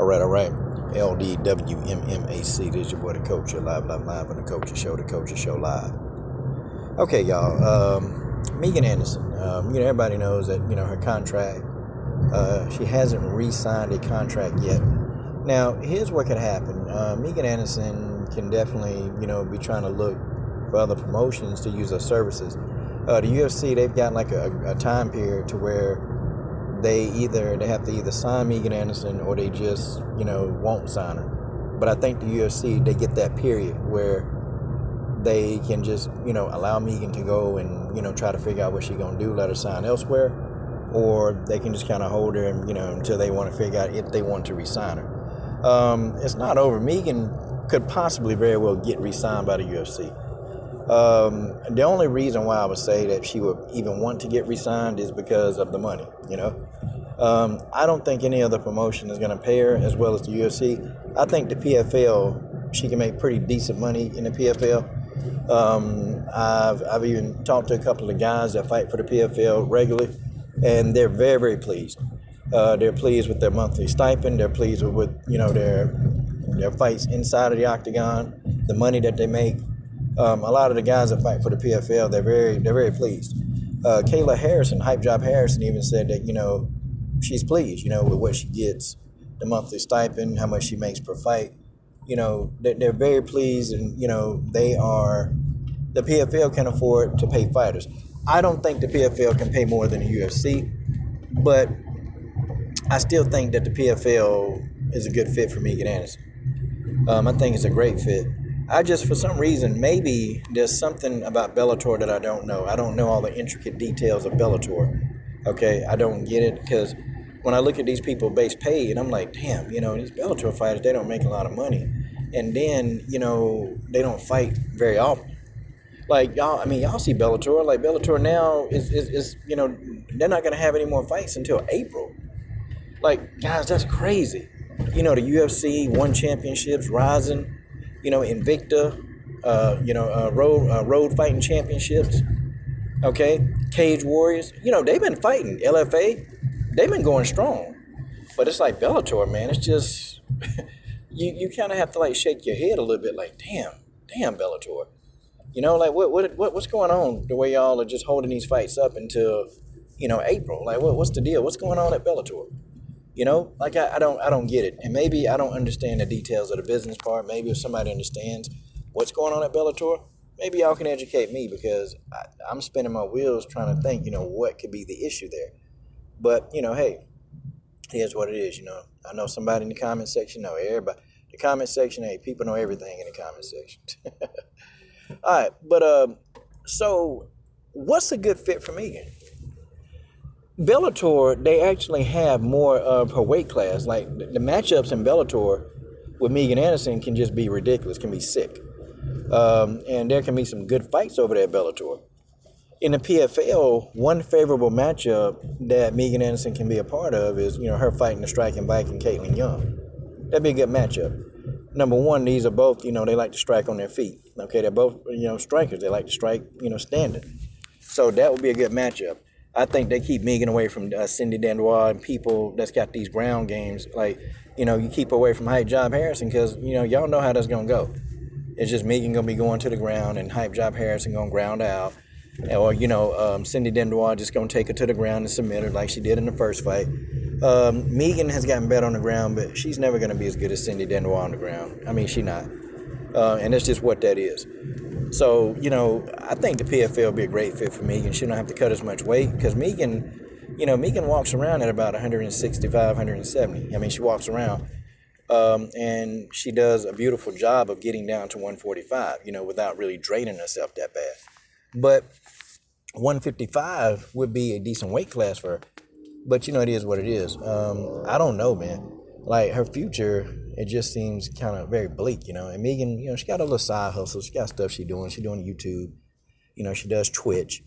All right. LDWMMAC. This is your boy, the coach. You're live on the Coaches Show. The Coaches Show live. Okay, y'all. Megan Anderson. Everybody knows that her contract. She hasn't re-signed a contract yet. Now, here's what could happen. Megan Anderson can definitely, be trying to look for other promotions to use her services. The UFC, they've got like a time period to where they have to either sign Megan Anderson or they just, won't sign her. But I think the UFC, they get that period where they can just, allow Megan to go and, try to figure out what she's going to do, let her sign elsewhere, or they can just kind of hold her, and, until they want to figure out if they want to re-sign her. It's not over. Megan could possibly very well get re-signed by the UFC. The only reason why I would say that she would even want to get re-signed is because of the money, I don't think any other promotion is going to pay her as well as the UFC. I think the PFL, she can make pretty decent money in the PFL. I've even talked to a couple of guys that fight for the PFL regularly, and they're very, very pleased. They're pleased with their monthly stipend. They're pleased with their fights inside of the octagon, the money that they make. A lot of the guys that fight for the PFL, they're very pleased. Kayla Harrison, Hype Job Harrison, even said that she's pleased, with what she gets, the monthly stipend, how much she makes per fight. They're very pleased, and the PFL can afford to pay fighters. I don't think the PFL can pay more than the UFC, but I still think that the PFL is a good fit for Megan Anderson. I think it's a great fit. I just, for some reason, maybe there's something about Bellator that I don't know. I don't know all the intricate details of Bellator. Okay, I don't get it, because when I look at these people base pay, and I'm like, damn, these Bellator fighters, they don't make a lot of money. And then, they don't fight very often. Like, y'all see Bellator. Like, Bellator now is they're not going to have any more fights until April. Like, guys, that's crazy. The UFC, won championships, Rising, Invicta, road fighting championships. Okay, Cage Warriors. They've been fighting. LFA, they've been going strong. But it's like Bellator, man. It's just you kind of have to like shake your head a little bit, like damn Bellator. Like what's going on? The way y'all are just holding these fights up until April. Like what's the deal? What's going on at Bellator? Like I don't get it. And maybe I don't understand the details of the business part. Maybe if somebody understands what's going on at Bellator, maybe y'all can educate me, because I'm spinning my wheels trying to think, what could be the issue there. But, hey, here's what it is, I know somebody in the comment section, know everybody. The comment section, hey, people know everything in the comment section. All right, but so what's a good fit for Megan? Bellator, they actually have more of her weight class. Like, the matchups in Bellator with Megan Anderson can just be ridiculous, can be sick. And there can be some good fights over there at Bellator. In the PFL, one favorable matchup that Megan Anderson can be a part of is, her fighting the striking Viking Caitlin Young. That'd be a good matchup. Number one, these are both, they like to strike on their feet. Okay, they're both, strikers. They like to strike, standing. So that would be a good matchup. I think they keep Megan away from Cindy Dandois and people that's got these ground games. Like, you keep away from Hype Job Harrison, because, y'all know how that's going to go. It's just Megan going to be going to the ground and Hype Job Harrison going to ground out. Or, Cindy Dandois just going to take her to the ground and submit her like she did in the first fight. Megan has gotten better on the ground, but she's never going to be as good as Cindy Dandois on the ground. I mean, she's not. And that's just what that is. So, I think the PFL will be a great fit for Megan. She don't have to cut as much weight, because Megan walks around at about 165, 170. I mean, she walks around. And she does a beautiful job of getting down to 145, without really draining herself that bad. But 155 would be a decent weight class for her. But, it is what it is. I don't know, man. Like, her future, it just seems kind of very bleak, And Megan, she got a little side hustle. She got stuff she's doing. She's doing YouTube. She does Twitch.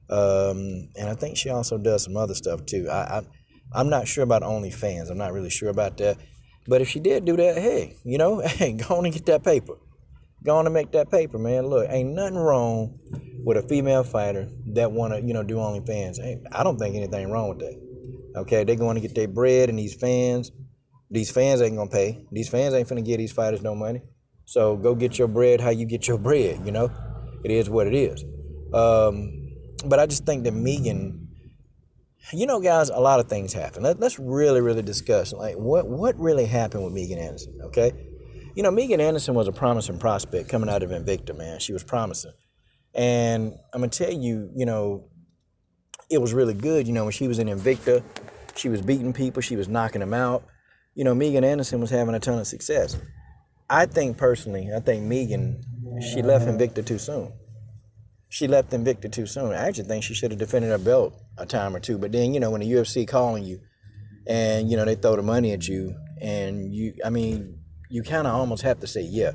And I think she also does some other stuff, too. I'm not sure about OnlyFans. I'm not really sure about that. But if she did do that, hey, go on and get that paper. Go on and make that paper, man. Look, ain't nothing wrong with a female fighter that want to, do OnlyFans. Hey, I don't think anything wrong with that. Okay, they're going to get their bread and these fans. These fans ain't gonna pay. These fans ain't finna give these fighters no money. So go get your bread how you get your bread, you know? It is what it is. But I just think that Megan, you know, guys, a lot of things happen. Let's really, really discuss, like, what really happened with Megan Anderson, okay? You know, Megan Anderson was a promising prospect coming out of Invicta, man. She was promising. And I'm going to tell you, you know, it was really good. You know, when she was in Invicta, she was beating people. She was knocking them out. You know, Megan Anderson was having a ton of success. I think Megan, she left Invicta too soon. She left Invicta too soon. I actually think she should have defended her belt a time or two. But then, you know, when the UFC calling you and, you know, they throw the money at you and you kind of almost have to say, yeah.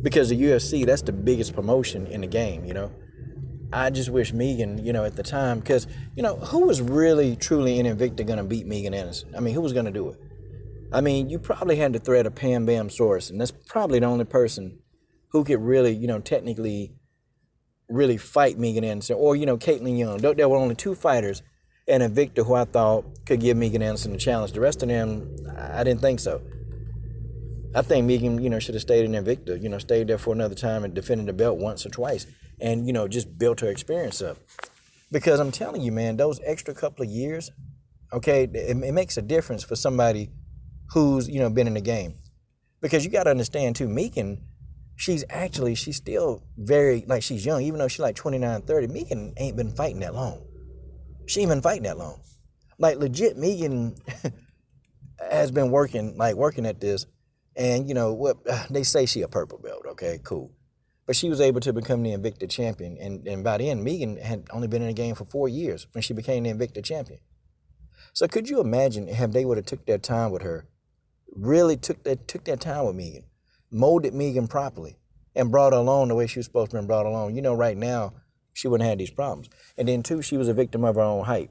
Because the UFC, that's the biggest promotion in the game, you know. I just wish Megan, you know, at the time, because, you know, who was really, truly in Invicta going to beat Megan Anderson? I mean, who was going to do it? I mean, you probably had to thread a Pam Bam Source, and that's probably the only person who could really, you know, technically really fight Megan Anderson, or, you know, Caitlin Young. There were only two fighters in Invicta who I thought could give Megan Anderson a challenge. The rest of them, I didn't think so. I think Megan, you know, should have stayed in Invicta, you know, stayed there for another time and defended the belt once or twice and, you know, just built her experience up. Because I'm telling you, man, those extra couple of years, okay, it makes a difference for somebody who's, you know, been in the game. Because you got to understand, too, Megan, she's still very, like, she's young. Even though she's like 29, 30, Megan ain't been fighting that long. She ain't been fighting that long. Like, legit, Megan has been working at this. And, you know, what they say she a purple belt, okay, cool. But she was able to become the Invicta champion. And by then, Megan had only been in the game for 4 years when she became the Invicta champion. So could you imagine if they would have took their time with her, really took their time with Megan, molded Megan properly, and brought her along the way she was supposed to be brought along? You know, right now, she wouldn't have these problems. And then, too, she was a victim of her own hype.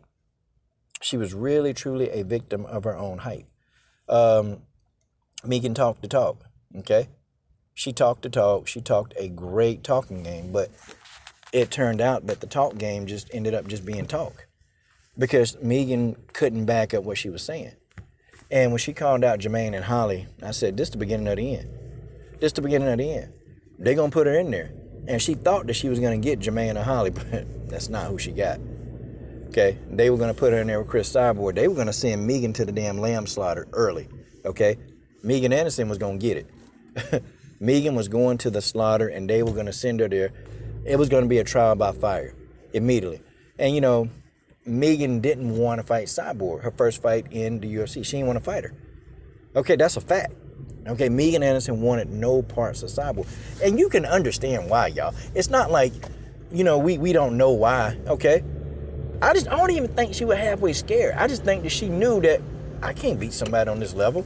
She was really, truly a victim of her own hype. Megan talked the talk, okay? She talked the talk. She talked a great talking game, but it turned out that the talk game just ended up just being talk because Megan couldn't back up what she was saying. And when she called out Jermaine and Holly, I said, this is the beginning of the end. This is the beginning of the end. They're going to put her in there. And she thought that she was going to get Jermaine and Holly, but that's not who she got. Okay? They were going to put her in there with Chris Cyborg. They were going to send Megan to the damn lamb slaughter early, okay? Megan Anderson was going to get it. Megan was going to the slaughter, and they were going to send her there. It was going to be a trial by fire immediately. And, you know, Megan didn't want to fight Cyborg, her first fight in the UFC. She didn't want to fight her. Okay, that's a fact. Okay, Megan Anderson wanted no parts of Cyborg. And you can understand why, y'all. It's not like, you know, we don't know why, okay? I don't even think she was halfway scared. I just think that she knew that I can't beat somebody on this level.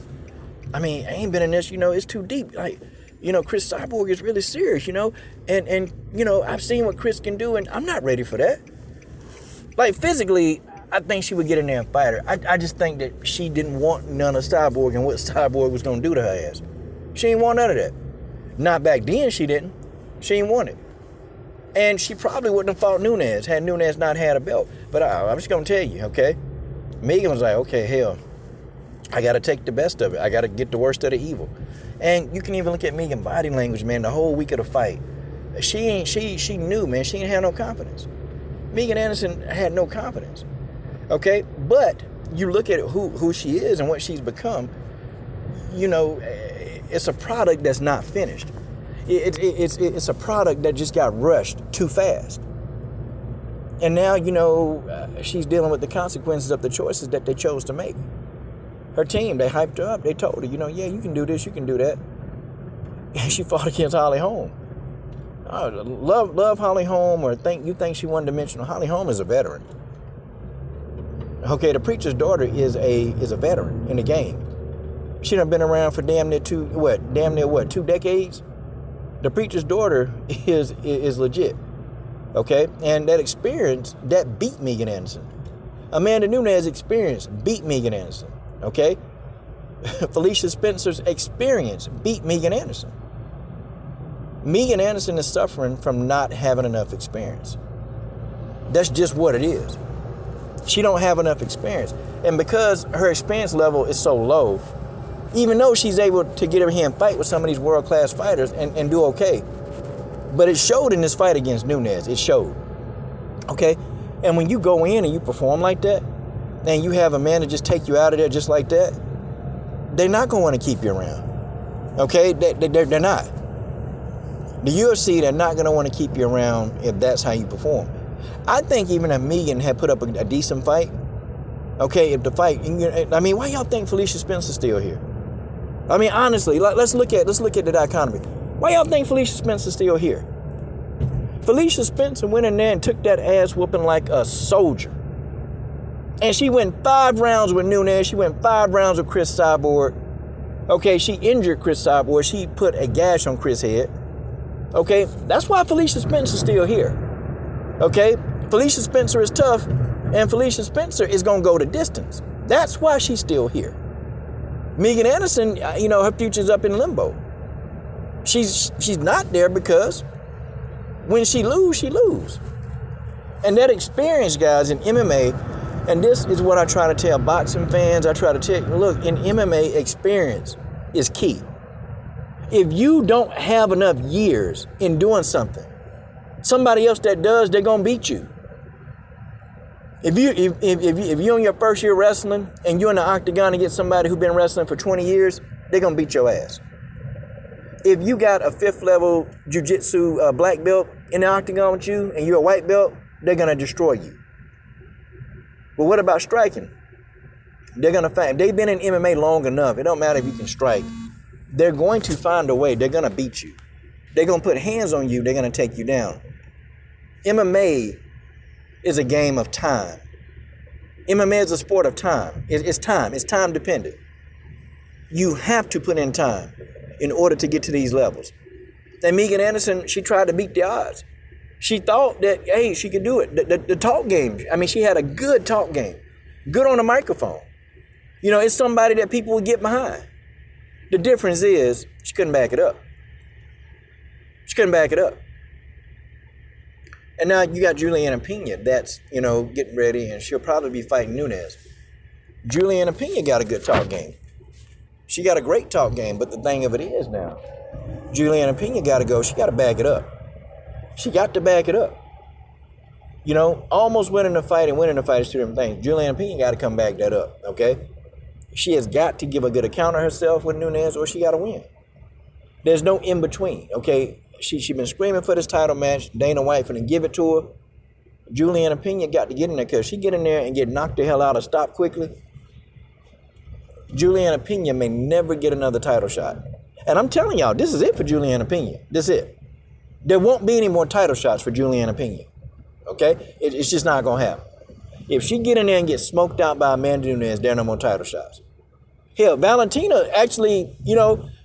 I mean, I ain't been in this, you know, it's too deep. Like, you know, Chris Cyborg is really serious, you know, and you know, I've seen what Chris can do, and I'm not ready for that. Like, physically, I think she would get in there and fight her. I just think that she didn't want none of Cyborg and what Cyborg was going to do to her ass. She didn't want none of that. Not back then, she didn't. She didn't want it. And she probably wouldn't have fought Nunes had Nunes not had a belt. But I'm just going to tell you, okay? Megan was like, okay, hell, I got to take the best of it. I got to get the worst of the evil. And you can even look at Megan's body language, man, the whole week of the fight. She knew, man, she didn't have no confidence. Megan Anderson had no confidence. Okay? But you look at who she is and what she's become, you know, it's a product that's not finished. It's a product that just got rushed too fast. And now, you know, she's dealing with the consequences of the choices that they chose to make. Her team, they hyped her up. They told her, you know, yeah, you can do this, you can do that. And she fought against Holly Holm. Love Holly Holm, or you think she one-dimensional. Holly Holm is a veteran. Okay, the preacher's daughter is a veteran in the game. She done been around for damn near 2 decades. The preacher's daughter is legit. Okay, and that experience that beat Megan Anderson. Amanda Nunes' experience beat Megan Anderson. Okay? Felicia Spencer's experience beat Megan Anderson. Megan Anderson is suffering from not having enough experience. That's just what it is. She don't have enough experience. And because her experience level is so low, Even though she's able to get her hand fight with some of these world-class fighters and do okay. But it showed in this fight against Nunes. It showed. Okay? And when you go in and you perform like that, and you have a man to just take you out of there just like that, they're not going to want to keep you around. Okay? They're not. The UFC, they're not going to want to keep you around if that's how you perform. I think even if Megan had put up a decent fight, okay, if the fight, I mean, why y'all think Felicia Spencer's still here? I mean, honestly, let's look at the dichotomy. Why y'all think Felicia Spencer's still here? Felicia Spencer went in there and took that ass whooping like a soldier. And she went 5 rounds with Nunes. She went 5 rounds with Chris Cyborg. Okay, she injured Chris Cyborg. She put a gash on Chris' head. Okay, that's why Felicia Spencer's still here. Okay, Felicia Spencer is tough, and Felicia Spencer is going to go the distance. That's why she's still here. Megan Anderson, her future's up in limbo. She's not there because when she lose, she lose. And that experience, guys, in MMA, and this is what I try to tell boxing fans, I try to tell you, look, in MMA, experience is key. If you don't have enough years in doing something, somebody else that does, they're gonna beat you. If you're in your first year wrestling and you're in the octagon and get somebody who's been wrestling for 20 years, they're gonna beat your ass. If you got a 5th level jiu-jitsu black belt in the octagon with you and you're a white belt, they're gonna destroy you. But what about striking? They're gonna find, they've been in MMA long enough. It don't matter if you can strike. They're going to find a way. They're gonna beat you. They're gonna put hands on you. They're gonna take you down. MMA is a game of time. MMA is a sport of time. It's time. It's time dependent. You have to put in time in order to get to these levels. And Megan Anderson, she tried to beat the odds. She thought that, hey, she could do it. The talk game, I mean, she had a good talk game. Good on the microphone. It's somebody that people would get behind. The difference is she couldn't back it up. She couldn't back it up. And now you got Juliana Pena that's, getting ready, and she'll probably be fighting Nunes. Juliana Pena got a good talk game. She got a great talk game, but the thing of it is now, Juliana Pena got to go. She got to back it up. She got to back it up. Almost winning the fight and winning the fight is 2 different things. Juliana Pena got to come back that up, okay? She has got to give a good account of herself with Nunes, or she got to win. There's no in between, okay? She been screaming for this title match. Dana White finna give it to her. Juliana Pena got to get in there, because she get in there and get knocked the hell out or stop quickly, Juliana Pena may never get another title shot. And I'm telling y'all, this is it for Juliana Pena. This is it. There won't be any more title shots for Juliana Pena. Okay? It's just not going to happen. If she get in there and get smoked out by Amanda Nunes, there are no more title shots. Hell, Valentina actually,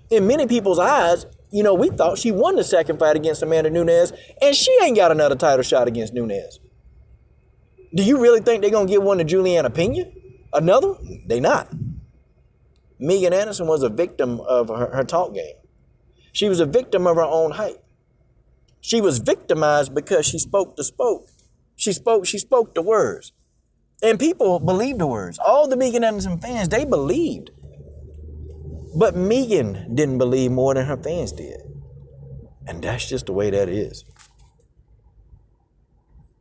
in many people's eyes, we thought she won the second fight against Amanda Nunes, and she ain't got another title shot against Nunes. Do you really think they're going to give one to Juliana Pena? Another one? They not. Megan Anderson was a victim of her talk game. She was a victim of her own hype. She was victimized because she spoke the spoke. She spoke the words. And people believed the words. All the Megan Anderson fans, they believed. But Megan didn't believe more than her fans did. And that's just the way that is.